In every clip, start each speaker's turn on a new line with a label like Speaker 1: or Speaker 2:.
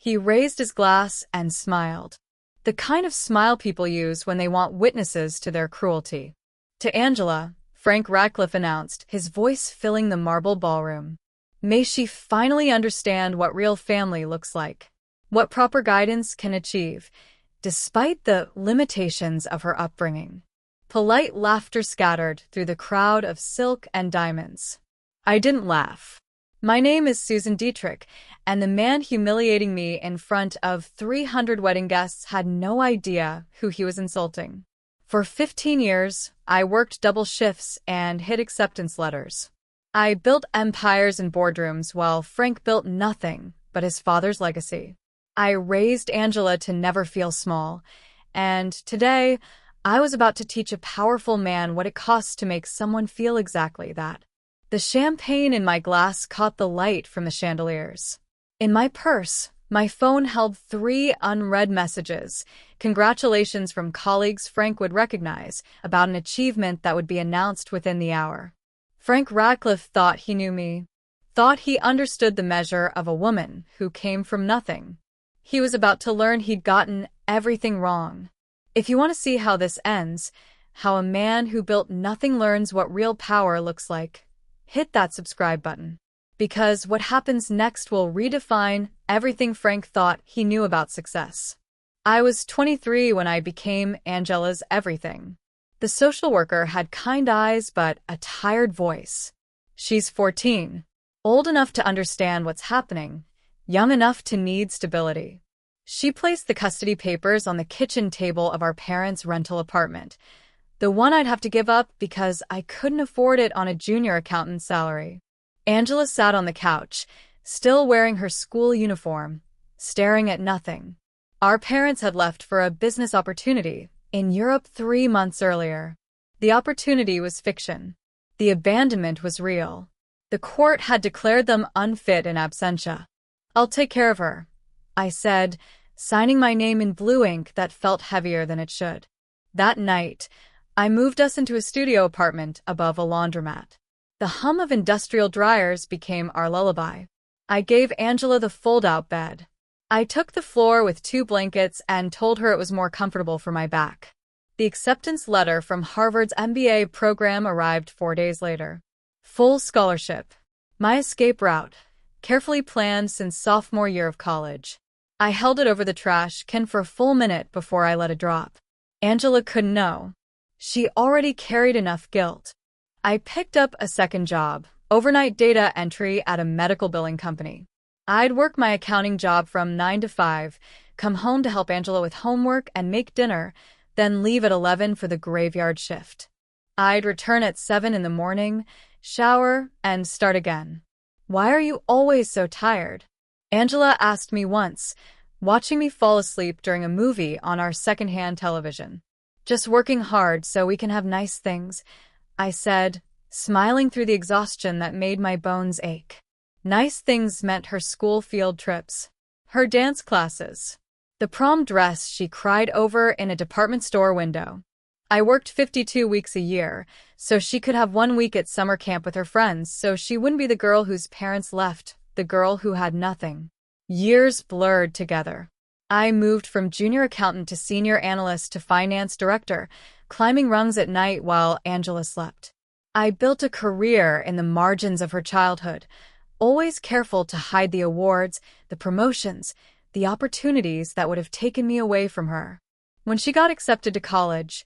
Speaker 1: He raised his glass and smiled. The kind of smile people use when they want witnesses to their cruelty. To Angela, Frank Radcliffe announced, his voice filling the marble ballroom. May she finally understand what real family looks like, what proper guidance can achieve, despite the limitations of her upbringing. Polite laughter scattered through the crowd of silk and diamonds. I didn't laugh. My name is Susan Dietrich, and the man humiliating me in front of 300 wedding guests had no idea who he was insulting. For 15 years, I worked double shifts and hid acceptance letters. I built empires in boardrooms while Frank built nothing but his father's legacy. I raised Angela to never feel small, and today, I was about to teach a powerful man what it costs to make someone feel exactly that. The champagne in my glass caught the light from the chandeliers. In my purse, my phone held 3 unread messages, congratulations from colleagues Frank would recognize, about an achievement that would be announced within the hour. Frank Radcliffe thought he knew me, thought he understood the measure of a woman who came from nothing. He was about to learn he'd gotten everything wrong. If you want to see how this ends, how a man who built nothing learns what real power looks like, hit that subscribe button. Because what happens next will redefine everything Frank thought he knew about success. I was 23 when I became Angela's everything. The social worker had kind eyes but a tired voice. She's 14, old enough to understand what's happening, young enough to need stability. She placed the custody papers on the kitchen table of our parents' rental apartment, the one I'd have to give up because I couldn't afford it on a junior accountant's salary. Angela sat on the couch, still wearing her school uniform, staring at nothing. Our parents had left for a business opportunity in Europe 3 months earlier. The opportunity was fiction. The abandonment was real. The court had declared them unfit in absentia. I'll take care of her, I said, signing my name in blue ink that felt heavier than it should. That night, I moved us into a studio apartment above a laundromat. The hum of industrial dryers became our lullaby. I gave Angela the fold-out bed. I took the floor with 2 blankets and told her it was more comfortable for my back. The acceptance letter from Harvard's MBA program arrived 4 days later. Full scholarship. My escape route, carefully planned since sophomore year of college. I held it over the trash can for a full minute before I let it drop. Angela couldn't know. She already carried enough guilt. I picked up a second job, overnight data entry at a medical billing company. I'd work my accounting job from 9 to 5, come home to help Angela with homework and make dinner, then leave at 11 for the graveyard shift. I'd return at 7 in the morning, shower, and start again. Why are you always so tired? Angela asked me once, watching me fall asleep during a movie on our secondhand television. Just working hard so we can have nice things, I said, smiling through the exhaustion that made my bones ache. Nice things meant her school field trips, her dance classes, the prom dress she cried over in a department store window. I worked 52 weeks a year, so she could have 1 week at summer camp with her friends, so she wouldn't be the girl whose parents left, the girl who had nothing. Years blurred together. I moved from junior accountant to senior analyst to finance director, climbing rungs at night while Angela slept. I built a career in the margins of her childhood, always careful to hide the awards, the promotions, the opportunities that would have taken me away from her. When she got accepted to college,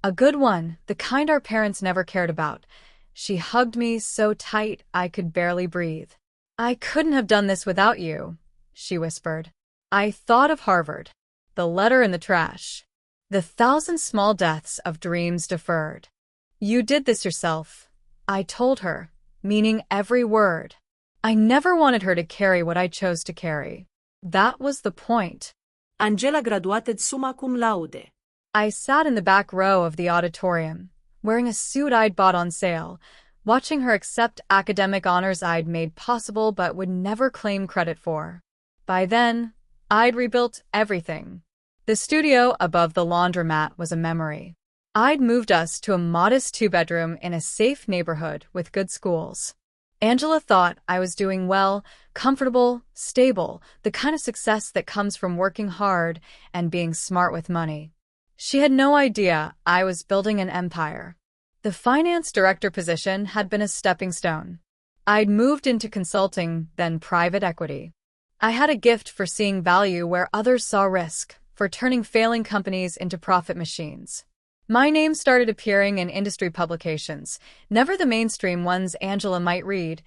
Speaker 1: a good one, the kind our parents never cared about, she hugged me so tight I could barely breathe. I couldn't have done this without you, she whispered. I thought of Harvard, the letter in the trash, the 1,000 small deaths of dreams deferred. You did this yourself, I told her, meaning every word. I never wanted her to carry what I chose to carry. That was the point.
Speaker 2: Angela graduated summa cum laude.
Speaker 1: I sat in the back row of the auditorium, wearing a suit I'd bought on sale, watching her accept academic honors I'd made possible but would never claim credit for. By then, I'd rebuilt everything. The studio above the laundromat was a memory. I'd moved us to a modest 2-bedroom in a safe neighborhood with good schools. Angela thought I was doing well, comfortable, stable, the kind of success that comes from working hard and being smart with money. She had no idea I was building an empire. The finance director position had been a stepping stone. I'd moved into consulting, then private equity. I had a gift for seeing value where others saw risk, for turning failing companies into profit machines. My name started appearing in industry publications, never the mainstream ones Angela might read,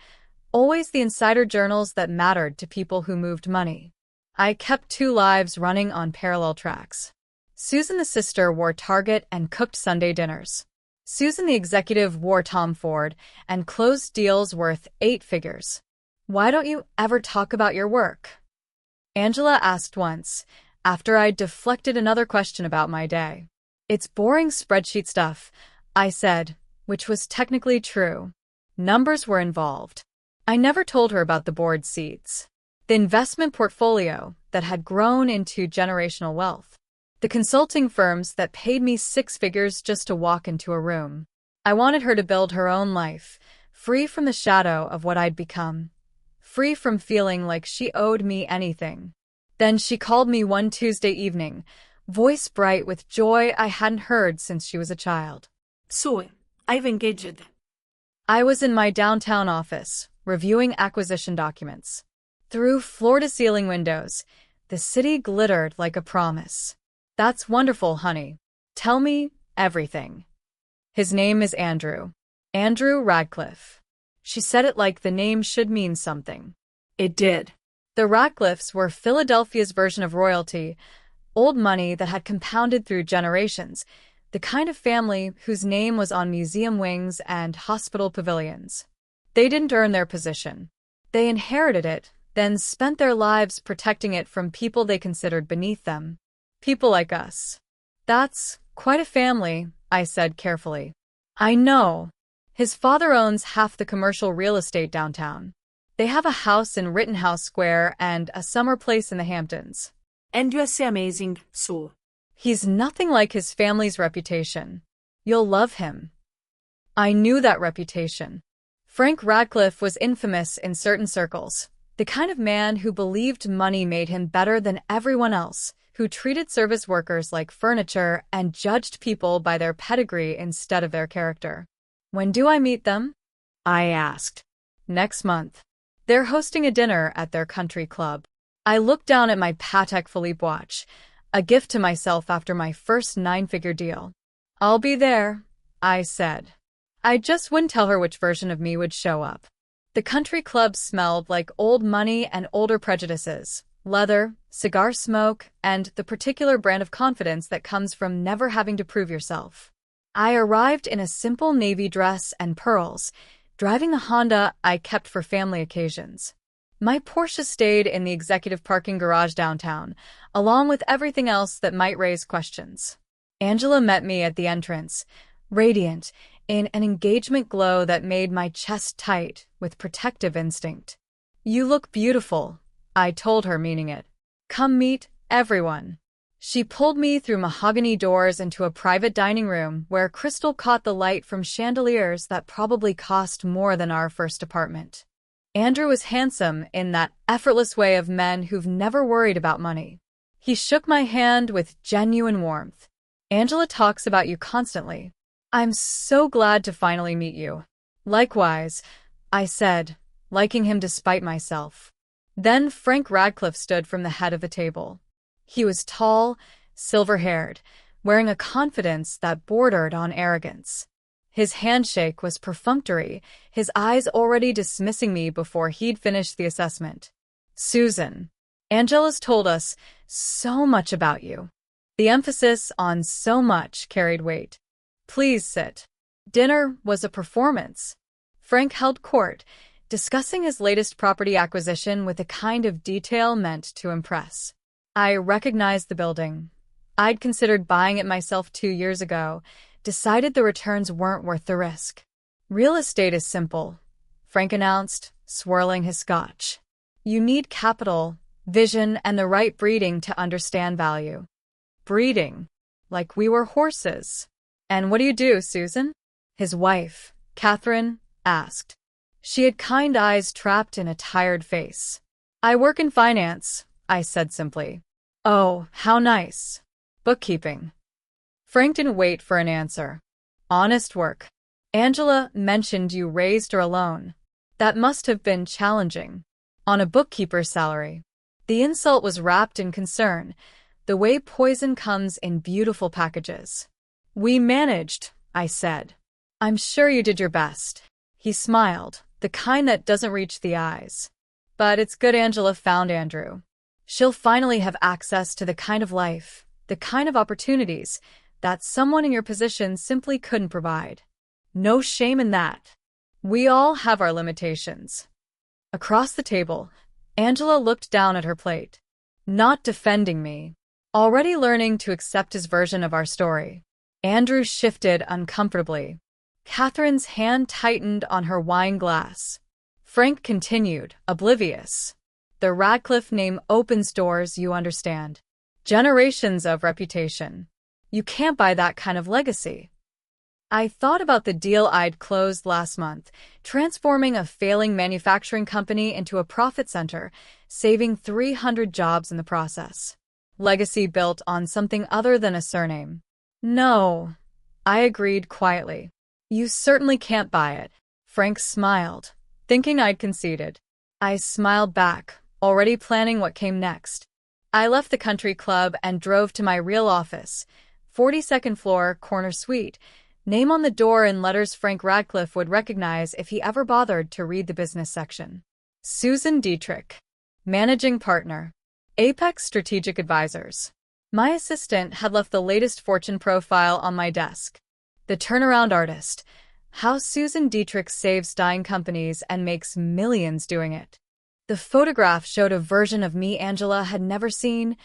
Speaker 1: always the insider journals that mattered to people who moved money. I kept 2 lives running on parallel tracks. Susan the sister wore Target and cooked Sunday dinners. Susan the executive wore Tom Ford and closed deals worth 8 figures. "Why don't you ever talk about your work?" Angela asked once, after I'd deflected another question about my day. "It's boring spreadsheet stuff," I said, which was technically true. Numbers were involved. I never told her about the board seats, the investment portfolio that had grown into generational wealth, the consulting firms that paid me 6 figures just to walk into a room. I wanted her to build her own life, free from the shadow of what I'd become, free from feeling like she owed me anything. Then she called me one Tuesday evening, voice bright with joy I hadn't heard since she was a child.
Speaker 2: "Sue, I've engaged."
Speaker 1: I was in my downtown office, reviewing acquisition documents. Through floor-to-ceiling windows, the city glittered like a promise. "That's wonderful, honey. Tell me everything." "His name is Andrew. Andrew Radcliff." She said it like the name should mean something.
Speaker 2: It did.
Speaker 1: The Radcliffs were Philadelphia's version of royalty, old money that had compounded through generations, the kind of family whose name was on museum wings and hospital pavilions. They didn't earn their position. They inherited it, then spent their lives protecting it from people they considered beneath them. People like us. "That's quite a family," I said carefully. "I know. His father owns half the commercial real estate downtown. They have a house in Rittenhouse Square and a summer place in the Hamptons."
Speaker 2: "And you are amazing, Sue."
Speaker 1: "He's nothing like his family's reputation. You'll love him." I knew that reputation. Frank Radcliffe was infamous in certain circles, the kind of man who believed money made him better than everyone else, who treated service workers like furniture and judged people by their pedigree instead of their character. "When do I meet them?" I asked. "Next month. They're hosting a dinner at their country club." I looked down at my Patek Philippe watch, a gift to myself after my first 9-figure deal. "I'll be there," I said. I just wouldn't tell her which version of me would show up. The country club smelled like old money and older prejudices, leather, cigar smoke, and the particular brand of confidence that comes from never having to prove yourself. I arrived in a simple navy dress and pearls, driving the Honda I kept for family occasions. My Porsche stayed in the executive parking garage downtown, along with everything else that might raise questions. Angela met me at the entrance, radiant, in an engagement glow that made my chest tight with protective instinct. "You look beautiful," I told her, meaning it. "Come meet everyone." She pulled me through mahogany doors into a private dining room where crystal caught the light from chandeliers that probably cost more than our first apartment. Andrew was handsome in that effortless way of men who've never worried about money. He shook my hand with genuine warmth. "Angela talks about you constantly. I'm so glad to finally meet you." "Likewise," I said, liking him despite myself. Then Frank Radcliffe stood from the head of the table. He was tall, silver-haired, wearing a confidence that bordered on arrogance. His handshake was perfunctory, his eyes already dismissing me before he'd finished the assessment. "Susan, Angela's told us so much about you." The emphasis on so much carried weight. "Please sit." Dinner was a performance. Frank held court, discussing his latest property acquisition with a kind of detail meant to impress. I recognized the building. I'd considered buying it myself 2 years ago, decided the returns weren't worth the risk. "Real estate is simple," Frank announced, swirling his scotch. "You need capital, vision, and the right breeding to understand value." Breeding? Like we were horses. "And what do you do, Susan?" his wife, Catherine, asked. She had kind eyes trapped in a tired face. I work in finance, I said simply. Oh, how nice. Bookkeeping. Frank didn't wait for an answer. Honest work. Angela mentioned you raised her alone. That must have been challenging. On a bookkeeper's salary. The insult was wrapped in concern, the way poison comes in beautiful packages. We managed, I said. I'm sure you did your best. He smiled, the kind that doesn't reach the eyes. But it's good Angela found Andrew. She'll finally have access to the kind of life, the kind of opportunities, that someone in your position simply couldn't provide. No shame in that. We all have our limitations. Across the table, Angela looked down at her plate. Not defending me. Already learning to accept his version of our story. Andrew shifted uncomfortably. Catherine's hand tightened on her wine glass. Frank continued, oblivious. The Radcliff name opens doors, you understand. Generations of reputation. You can't buy that kind of legacy. I thought about the deal I'd closed last month, transforming a failing manufacturing company into a profit center, saving 300 jobs in the process. Legacy built on something other than a surname. No, I agreed quietly. You certainly can't buy it. Frank smiled, thinking I'd conceded. I smiled back, already planning what came next. I left the country club and drove to my real office, 42nd floor, corner suite, name on the door in letters Frank Radcliff would recognize if he ever bothered to read the business section. Susan Dietrich, managing partner, Apex Strategic Advisors. My assistant had left the latest Fortune profile on my desk. The turnaround artist, how Susan Dietrich saves dying companies and makes millions doing it. The photograph showed a version of me Angela had never seen,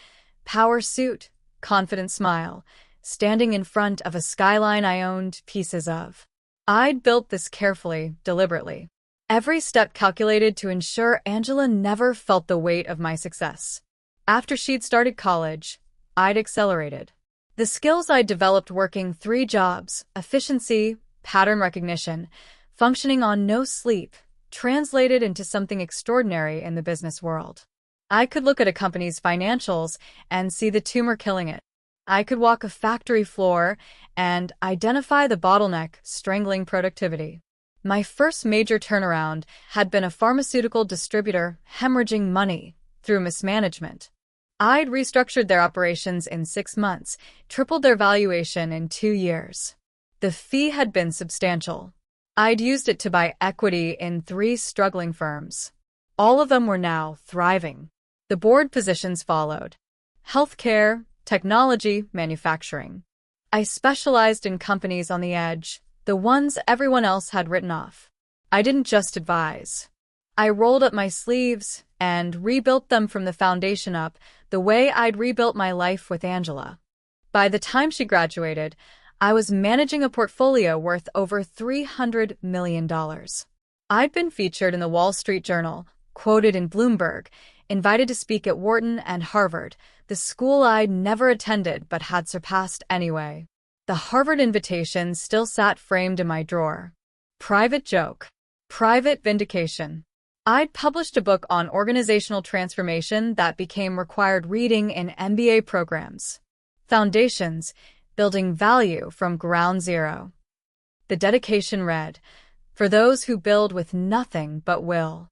Speaker 1: power suit, confident smile, standing in front of a skyline I owned pieces of. I'd built this carefully, deliberately. Every step calculated to ensure Angela never felt the weight of my success. After she'd started college, I'd accelerated. The skills I'd developed working 3 jobs, efficiency, pattern recognition, functioning on no sleep, translated into something extraordinary in the business world. I could look at a company's financials and see the tumor killing it. I could walk a factory floor and identify the bottleneck strangling productivity. My first major turnaround had been a pharmaceutical distributor hemorrhaging money through mismanagement. I'd restructured their operations in 6 months, tripled their valuation in 2 years. The fee had been substantial. I'd used it to buy equity in 3 struggling firms. All of them were now thriving. The board positions followed. Healthcare, technology, manufacturing. I specialized in companies on the edge, the ones everyone else had written off. I didn't just advise. I rolled up my sleeves and rebuilt them from the foundation up, the way I'd rebuilt my life with Angela. By the time she graduated, I was managing a portfolio worth over $300 million. I'd been featured in the Wall Street Journal, quoted in Bloomberg, invited to speak at Wharton and Harvard, the school I'd never attended but had surpassed anyway. The Harvard invitation still sat framed in my drawer. Private joke. Private vindication. I'd published a book on organizational transformation that became required reading in MBA programs. Foundations, building value from ground zero. The dedication read, "For those who build with nothing but will."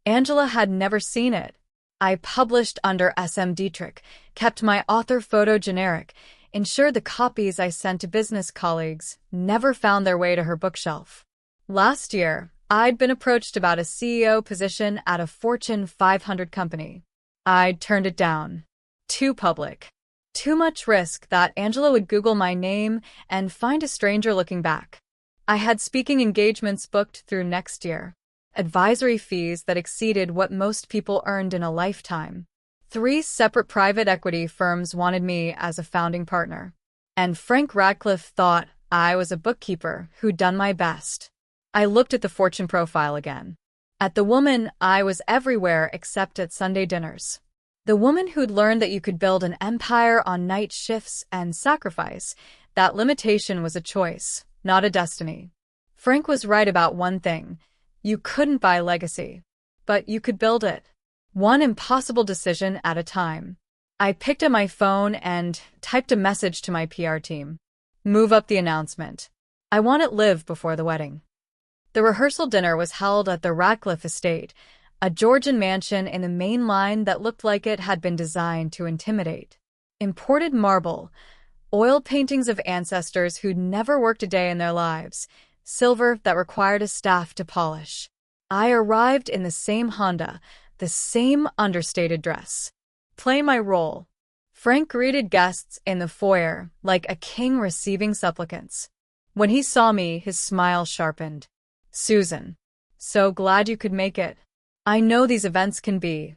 Speaker 1: Angela had never seen it. I published under SM Dietrich, kept my author photo generic, ensured the copies I sent to business colleagues never found their way to her bookshelf. Last year, I'd been approached about a CEO position at a Fortune 500 company. I'd turned it down. Too public. Too much risk that Angela would Google my name and find a stranger looking back. I had speaking engagements booked through next year. Advisory fees that exceeded what most people earned in a lifetime. 3 separate private equity firms wanted me as a founding partner. And Frank Radcliff thought I was a bookkeeper who'd done my best. I looked at the Fortune profile again. At the woman I was everywhere except at Sunday dinners. The woman who'd learned that you could build an empire on night shifts and sacrifice. That limitation was a choice, not a destiny. Frank was right about one thing. You couldn't buy legacy, but you could build it. One impossible decision at a time. I picked up my phone and typed a message to my PR team. Move up the announcement. I want it live before the wedding. The rehearsal dinner was held at the Radcliff estate, a Georgian mansion in the main line that looked like it had been designed to intimidate. Imported marble, oil paintings of ancestors who'd never worked a day in their lives, silver that required a staff to polish. I arrived in the same Honda, the same understated dress. Play my role. Frank greeted guests in the foyer like a king receiving supplicants. When he saw me, his smile sharpened. Susan, so glad you could make it. I know these events can be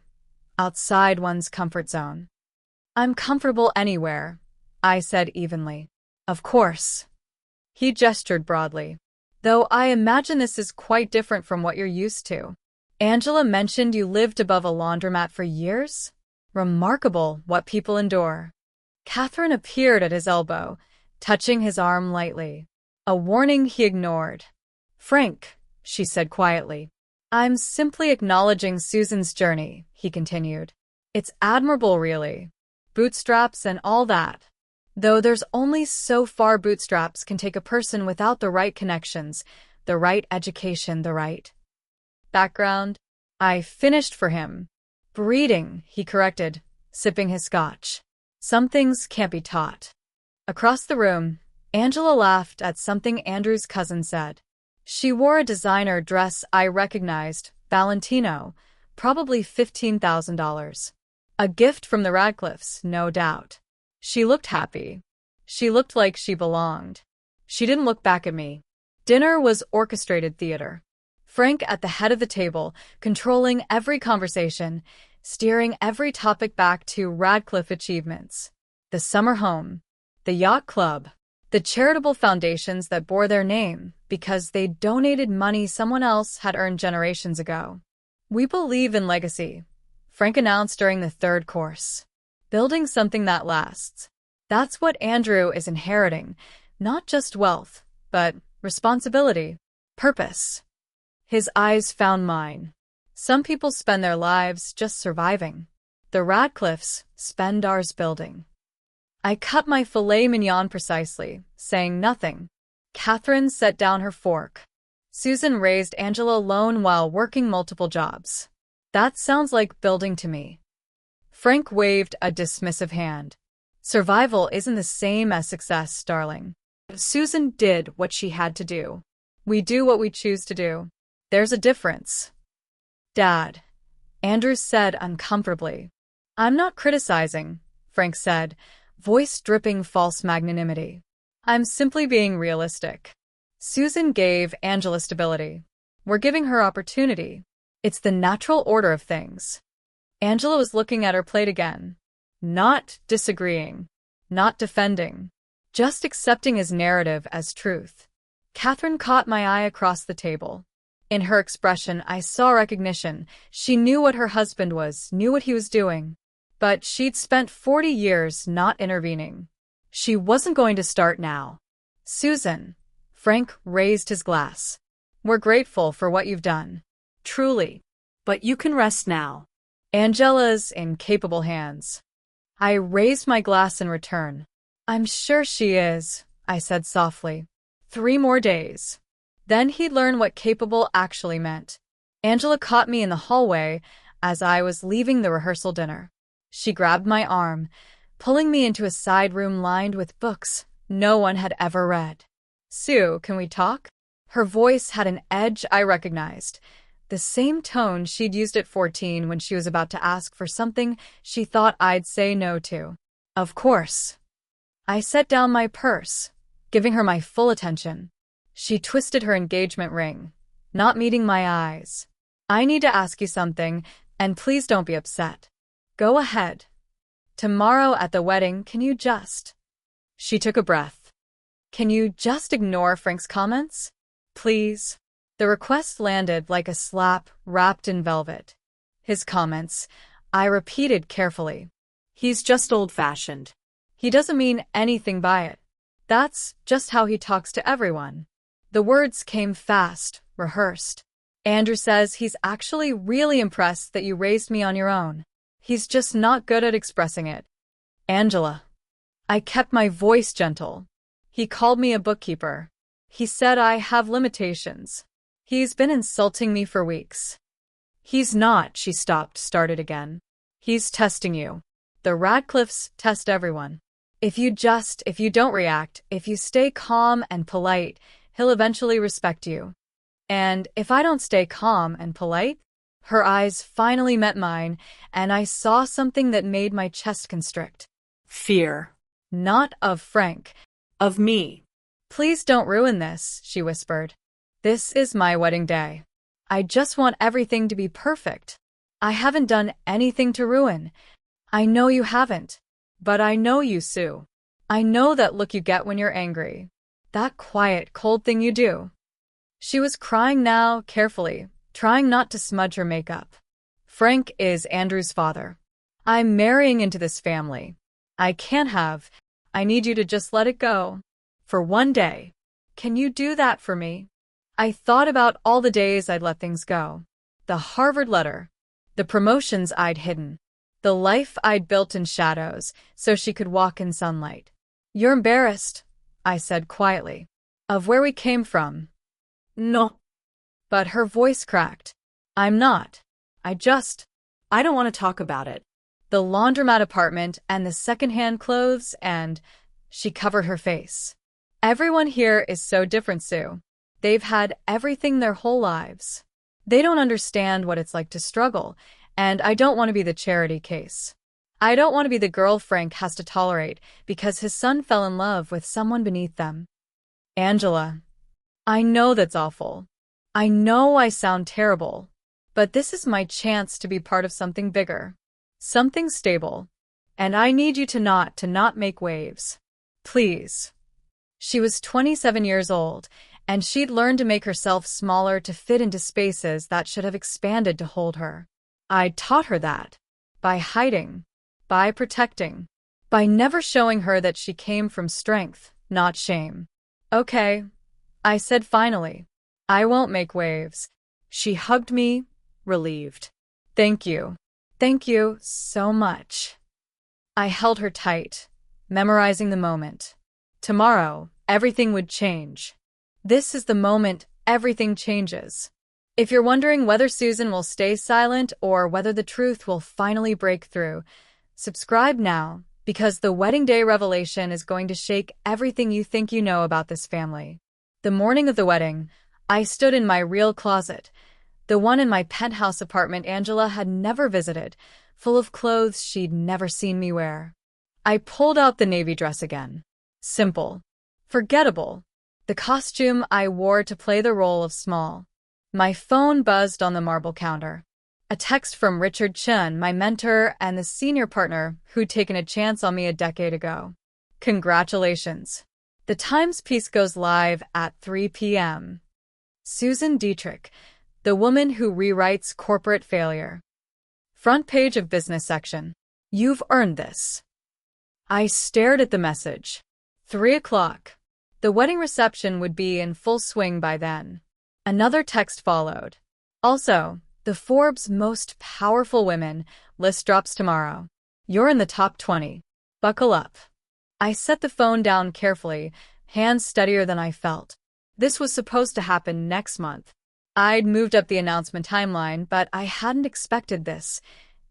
Speaker 1: outside one's comfort zone. I'm comfortable anywhere, I said evenly. Of course. He gestured broadly. Though I imagine this is quite different from what you're used to. Angela mentioned you lived above a laundromat for years? Remarkable what people endure. Catherine appeared at his elbow, touching his arm lightly. A warning he ignored. Frank, she said quietly. I'm simply acknowledging Susan's journey, he continued. It's admirable, really. Bootstraps and all that. Though there's only so far bootstraps can take a person without the right connections, the right education, the right background. I finished for him. Breeding, he corrected, sipping his scotch. Some things can't be taught. Across the room, Angela laughed at something Andrew's cousin said. She wore a designer dress I recognized, Valentino, probably $15,000. A gift from the Radcliffs, no doubt. She looked happy. She looked like she belonged. She didn't look back at me. Dinner was orchestrated theater. Frank at the head of the table, controlling every conversation, steering every topic back to Radcliffe achievements. The summer home, the yacht club, the charitable foundations that bore their name because they donated money someone else had earned generations ago. We believe in legacy, Frank announced during the third course. Building something that lasts. That's what Andrew is inheriting, not just wealth, but responsibility, purpose. His eyes found mine. Some people spend their lives just surviving. The Radcliffs spend ours building. I cut my filet mignon precisely, saying nothing. Catherine set down her fork. Susan raised Angela alone while working multiple jobs. That sounds like building to me. Frank waved a dismissive hand. Survival isn't the same as success, darling. Susan did what she had to do. We do what we choose to do. There's a difference. Dad, Andrew said uncomfortably. I'm not criticizing, Frank said, voice dripping false magnanimity. I'm simply being realistic. Susan gave Angela stability. We're giving her opportunity. It's the natural order of things. Angela was looking at her plate again. Not disagreeing. Not defending. Just accepting his narrative as truth. Catherine caught my eye across the table. In her expression, I saw recognition. She knew what her husband was, knew what he was doing. But she'd spent 40 years not intervening. She wasn't going to start now. Susan, Frank raised his glass. We're grateful for what you've done. Truly. But you can rest now. Angela's in capable hands. I raised my glass in return. I'm sure she is, I said softly. 3 more days. Then he'd learn what capable actually meant. Angela caught me in the hallway as I was leaving the rehearsal dinner. She grabbed my arm, pulling me into a side room lined with books no one had ever read. Sue, can we talk? Her voice had an edge I recognized. The same tone she'd used at 14 when she was about to ask for something she thought I'd say no to. Of course. I set down my purse, giving her my full attention. She twisted her engagement ring, not meeting my eyes. I need to ask you something, and please don't be upset. Go ahead. Tomorrow at the wedding, can you just... She took a breath. Can you just ignore Frank's comments? Please. The request landed like a slap wrapped in velvet. His comments, I repeated carefully. He's just old-fashioned. He doesn't mean anything by it. That's just how he talks to everyone. The words came fast, rehearsed. Andrew says he's actually really impressed that you raised me on your own. He's just not good at expressing it. Angela. I kept my voice gentle. He called me a bookkeeper. He said I have limitations. He's been insulting me for weeks. He's not, she started again. He's testing you. The Radcliffs test everyone. If you don't react, if you stay calm and polite, he'll eventually respect you. And if I don't stay calm and polite? Her eyes finally met mine, and I saw something that made my chest constrict.
Speaker 2: Fear.
Speaker 1: Not of Frank.
Speaker 2: Of me.
Speaker 1: Please don't ruin this, she whispered. This is my wedding day. I just want everything to be perfect. I haven't done anything to ruin. I know you haven't. But I know you, Sue. I know that look you get when you're angry. That quiet, cold thing you do. She was crying now, carefully, trying not to smudge her makeup. Frank is Andrew's father. I'm marrying into this family. I can't have. I need you to just let it go. For one day. Can you do that for me? I thought about all the days I'd let things go. The Harvard letter. The promotions I'd hidden. The life I'd built in shadows so she could walk in sunlight. You're embarrassed, I said quietly, of where we came from.
Speaker 2: No.
Speaker 1: But her voice cracked. I'm not. I
Speaker 2: don't want to talk about it.
Speaker 1: The laundromat apartment and the secondhand clothes and she covered her face. Everyone here is so different, Sue. They've had everything their whole lives. They don't understand what it's like to struggle, and I don't want to be the charity case. I don't want to be the girl Frank has to tolerate because his son fell in love with someone beneath them. Angela. I know that's awful. I know I sound terrible. But this is my chance to be part of something bigger. Something stable. And I need you to not make waves. Please. She was 27 years old, and she'd learned to make herself smaller to fit into spaces that should have expanded to hold her. I'd taught her that. By hiding. By protecting. By never showing her that she came from strength, not shame. Okay, I said finally. I won't make waves. She hugged me, relieved. Thank you. Thank you so much. I held her tight, memorizing the moment. Tomorrow, everything would change. This is the moment everything changes. If you're wondering whether Susan will stay silent or whether the truth will finally break through, subscribe now, because the wedding day revelation is going to shake everything you think you know about this family. The morning of the wedding, I stood in my real closet, the one in my penthouse apartment Angela had never visited, full of clothes she'd never seen me wear. I pulled out the navy dress again. Simple. Forgettable. The costume I wore to play the role of small. My phone buzzed on the marble counter. A text from Richard Chun, my mentor and the senior partner who'd taken a chance on me a decade ago. Congratulations. The Times piece goes live at 3 p.m. Susan Dietrich, the woman who rewrites corporate failure. Front page of business section. You've earned this. I stared at the message. 3 o'clock. The wedding reception would be in full swing by then. Another text followed. Also, the Forbes Most Powerful Women list drops tomorrow. You're in the top 20. Buckle up. I set the phone down carefully, hands steadier than I felt. This was supposed to happen next month. I'd moved up the announcement timeline, but I hadn't expected this.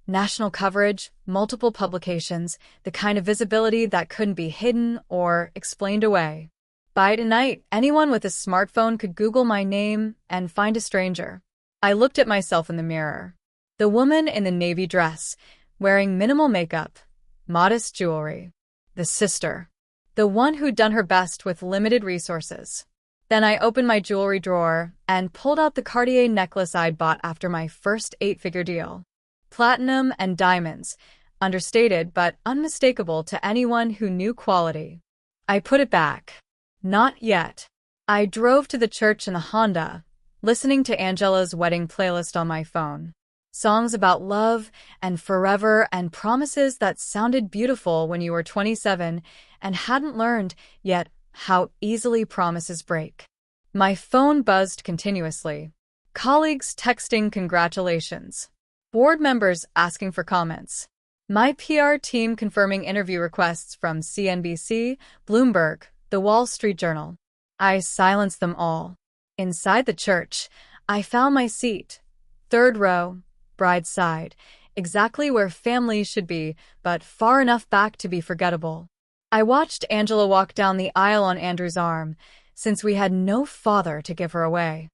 Speaker 1: National coverage, multiple publications, the kind of visibility that couldn't be hidden or explained away. By tonight, anyone with a smartphone could Google my name and find a stranger. I looked at myself in the mirror. The woman in the navy dress, wearing minimal makeup, modest jewelry. The sister. The one who'd done her best with limited resources. Then I opened my jewelry drawer and pulled out the Cartier necklace I'd bought after my first 8-figure deal. Platinum and diamonds, understated but unmistakable to anyone who knew quality. I put it back. Not yet. I drove to the church in the Honda, listening to Angela's wedding playlist on my phone. Songs about love and forever and promises that sounded beautiful when you were 27 and hadn't learned yet how easily promises break. My phone buzzed continuously. Colleagues texting congratulations. Board members asking for comments. My PR team confirming interview requests from CNBC, Bloomberg, The Wall Street Journal. I silenced them all. Inside the church, I found my seat. Third row, bride's side, exactly where families should be, but far enough back to be forgettable. I watched Angela walk down the aisle on Andrew's arm, since we had no father to give her away.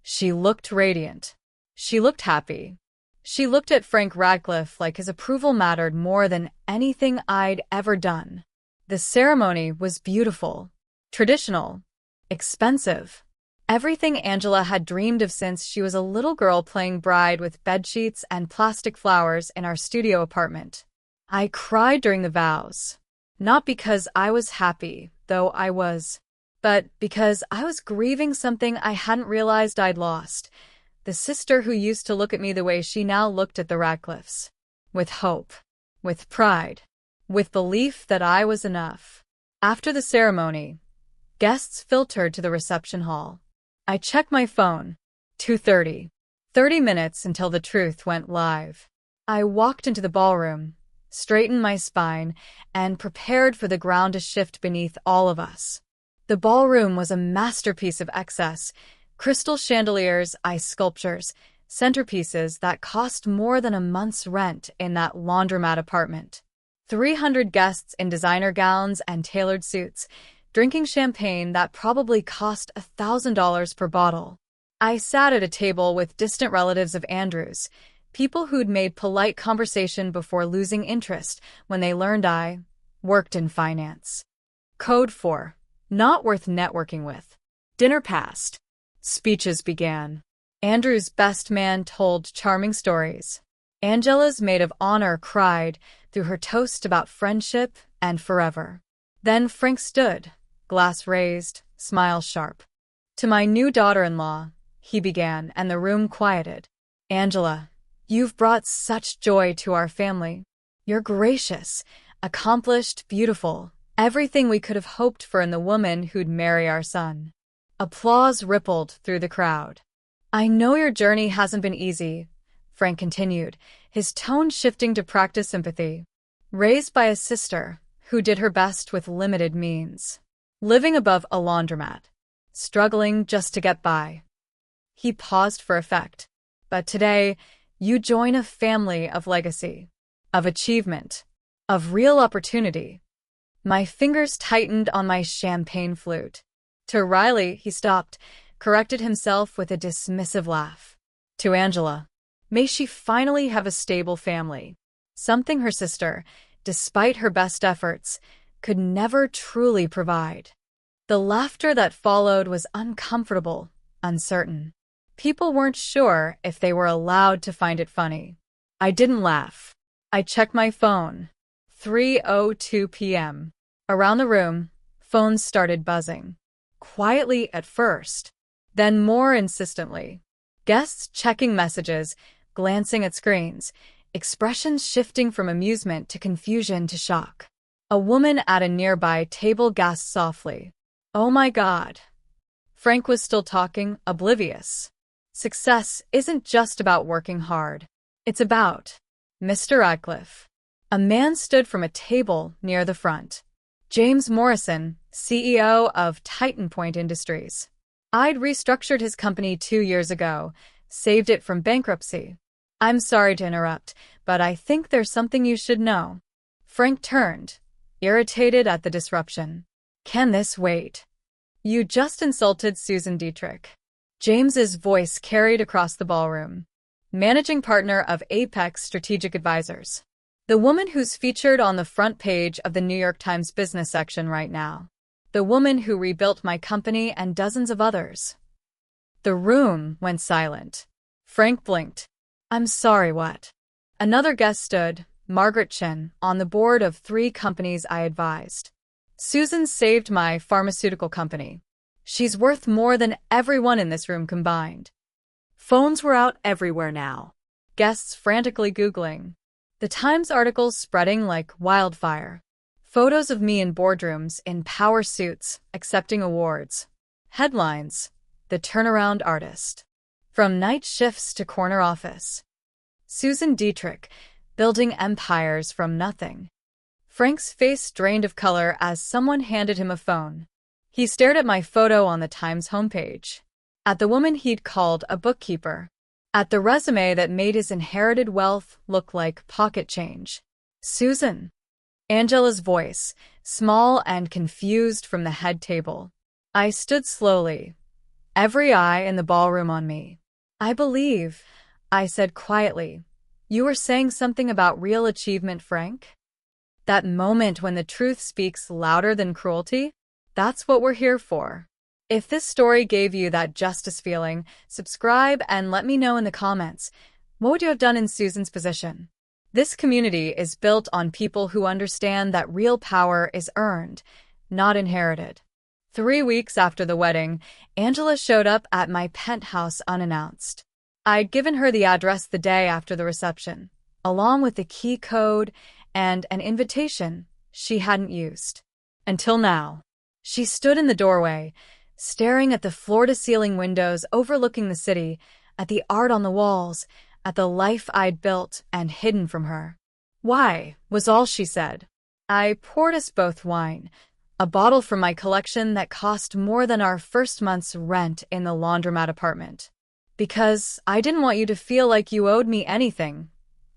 Speaker 1: She looked radiant. She looked happy. She looked at Frank Radcliff like his approval mattered more than anything I'd ever done. The ceremony was beautiful, traditional, expensive. Everything Angela had dreamed of since she was a little girl playing bride with bedsheets and plastic flowers in our studio apartment. I cried during the vows. Not because I was happy, though I was, but because I was grieving something I hadn't realized I'd lost. The sister who used to look at me the way she now looked at the Radcliffs. With hope, with pride, with belief that I was enough. After the ceremony, guests filtered to the reception hall. I checked my phone. 2:30. 30 minutes until the truth went live. I walked into the ballroom, straightened my spine, and prepared for the ground to shift beneath all of us. The ballroom was a masterpiece of excess. Crystal chandeliers, ice sculptures, centerpieces that cost more than a month's rent in that laundromat apartment. 300 guests in designer gowns and tailored suits, drinking champagne that probably cost $1,000 per bottle. I sat at a table with distant relatives of Andrew's, people who'd made polite conversation before losing interest when they learned I worked in finance. Code 4. Not worth networking with. Dinner passed. Speeches began. Andrew's best man told charming stories. Angela's maid of honor cried through her toast about friendship and forever. Then Frank stood, glass raised, smile sharp. To my new daughter-in-law, he began, and the room quieted. Angela, you've brought such joy to our family. You're gracious, accomplished, beautiful, everything we could have hoped for in the woman who'd marry our son. Applause rippled through the crowd. I know your journey hasn't been easy, Frank continued, his tone shifting to practice sympathy. Raised by a sister who did her best with limited means. Living above a laundromat. Struggling just to get by. He paused for effect. But today, you join a family of legacy, of achievement, of real opportunity. My fingers tightened on my champagne flute. To Riley, he stopped, corrected himself with a dismissive laugh. To Angela, may she finally have a stable family. Something her sister, despite her best efforts, could never truly provide. The laughter that followed was uncomfortable, uncertain. People weren't sure if they were allowed to find it funny. I didn't laugh. I checked my phone. 3:02 p.m. Around the room, phones started buzzing. Quietly at first, then more insistently. Guests checking messages, glancing at screens, expressions shifting from amusement to confusion to shock. A woman at a nearby table gasped softly. Oh my God. Frank was still talking, oblivious. Success isn't just about working hard. It's about Mr. Radcliff. A man stood from a table near the front. James Morrison, CEO of Titan Point Industries. I'd restructured his company 2 years ago, saved it from bankruptcy. I'm sorry to interrupt, but I think there's something you should know. Frank turned, irritated at the disruption. Can this wait? You just insulted Susan Dietrich. James's voice carried across the ballroom. Managing partner of Apex Strategic Advisors. The woman who's featured on the front page of the New York Times business section right now. The woman who rebuilt my company and dozens of others. The room went silent. Frank blinked. I'm sorry, what? Another guest stood, Margaret Chen, on the board of 3 companies I advised. Susan saved my pharmaceutical company. She's worth more than everyone in this room combined. Phones were out everywhere now. Guests frantically Googling. The Times articles spreading like wildfire. Photos of me in boardrooms in power suits, accepting awards. Headlines: The Turnaround Artist. From night shifts to corner office. Susan Dietrich, building empires from nothing. Frank's face drained of color as someone handed him a phone. He stared at my photo on the Times homepage, at the woman he'd called a bookkeeper, at the resume that made his inherited wealth look like pocket change. Susan. Angela's voice, small and confused from the head table. I stood slowly, every eye in the ballroom on me. I believe, I said quietly, you were saying something about real achievement, Frank? That moment when the truth speaks louder than cruelty? That's what we're here for. If this story gave you that justice feeling, subscribe and let me know in the comments. What would you have done in Susan's position? This community is built on people who understand that real power is earned, not inherited. 3 weeks after the wedding, Angela showed up at my penthouse unannounced. I'd given her the address the day after the reception, along with the key code and an invitation she hadn't used. Until now. She stood in the doorway, staring at the floor-to-ceiling windows overlooking the city, at the art on the walls, at the life I'd built and hidden from her. Why, was all she said. I poured us both wine, a bottle from my collection that cost more than our first month's rent in the laundromat apartment. Because I didn't want you to feel like you owed me anything,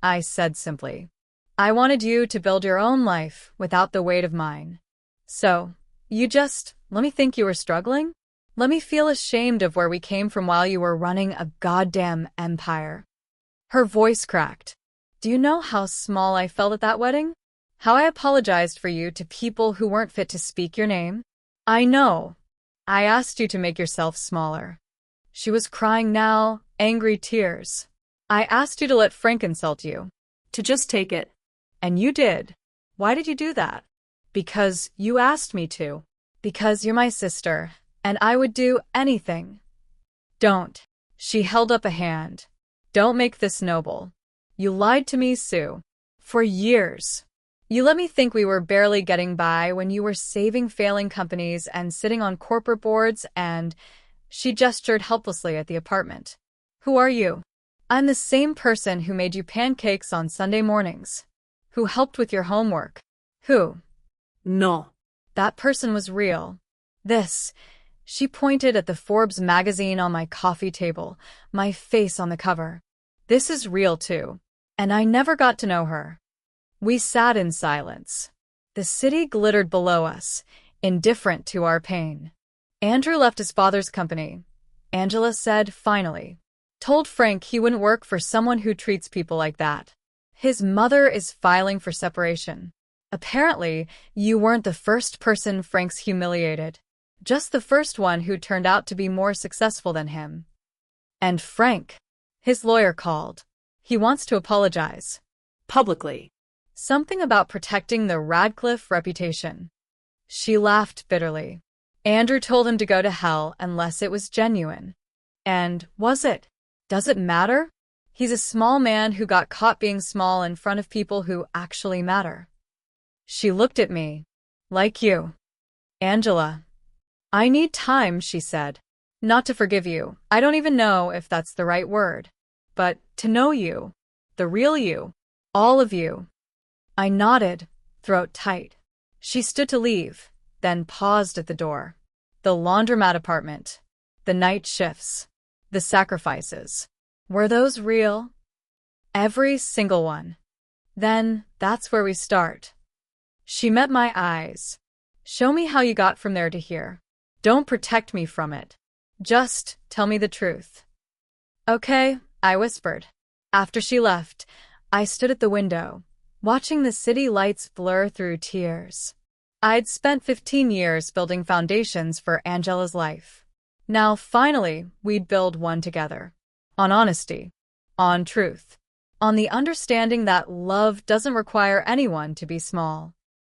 Speaker 1: I said simply. I wanted you to build your own life without the weight of mine. So, you just let me think you were struggling? Let me feel ashamed of where we came from while you were running a goddamn empire. Her voice cracked. Do you know how small I felt at that wedding? How I apologized for you to people who weren't fit to speak your name? I know. I asked you to make yourself smaller. She was crying now, angry tears. I asked you to let Frank insult you.
Speaker 2: To just take it.
Speaker 1: And you did. Why did you do that? Because you asked me to. Because you're my sister, and I would do anything. Don't. She held up a hand. Don't make this noble. You lied to me, Sue. For years. You let me think we were barely getting by when you were saving failing companies and sitting on corporate boards and… She gestured helplessly at the apartment. Who are you? I'm the same person who made you pancakes on Sunday mornings. Who helped with your homework. Who?
Speaker 2: No.
Speaker 1: That person was real. This. She pointed at the Forbes magazine on my coffee table, my face on the cover. This is real too. And I never got to know her. We sat in silence. The city glittered below us, indifferent to our pain. Andrew left his father's company, Angela said finally. Told Frank he wouldn't work for someone who treats people like that. His mother is filing for separation. Apparently, you weren't the first person Frank's humiliated. Just the first one who turned out to be more successful than him. And Frank. His lawyer called. He wants to apologize.
Speaker 2: Publicly.
Speaker 1: Something about protecting the Radcliff reputation. She laughed bitterly. Andrew told him to go to hell unless it was genuine. And was it? Does it matter? He's a small man who got caught being small in front of people who actually matter. She looked at me. Like you. Angela. I need time, she said. Not to forgive you. I don't even know if that's the right word. But to know you. The real you. All of you. I nodded, throat tight. She stood to leave, then paused at the door. The laundromat apartment. The night shifts. The sacrifices. Were those real? Every single one. Then, that's where we start. She met my eyes. Show me how you got from there to here. Don't protect me from it. Just tell me the truth. Okay, I whispered. After she left, I stood at the window, watching the city lights blur through tears. I'd spent 15 years building foundations for Angela's life. Now, finally, we'd build one together. On honesty. On truth. On the understanding that love doesn't require anyone to be small.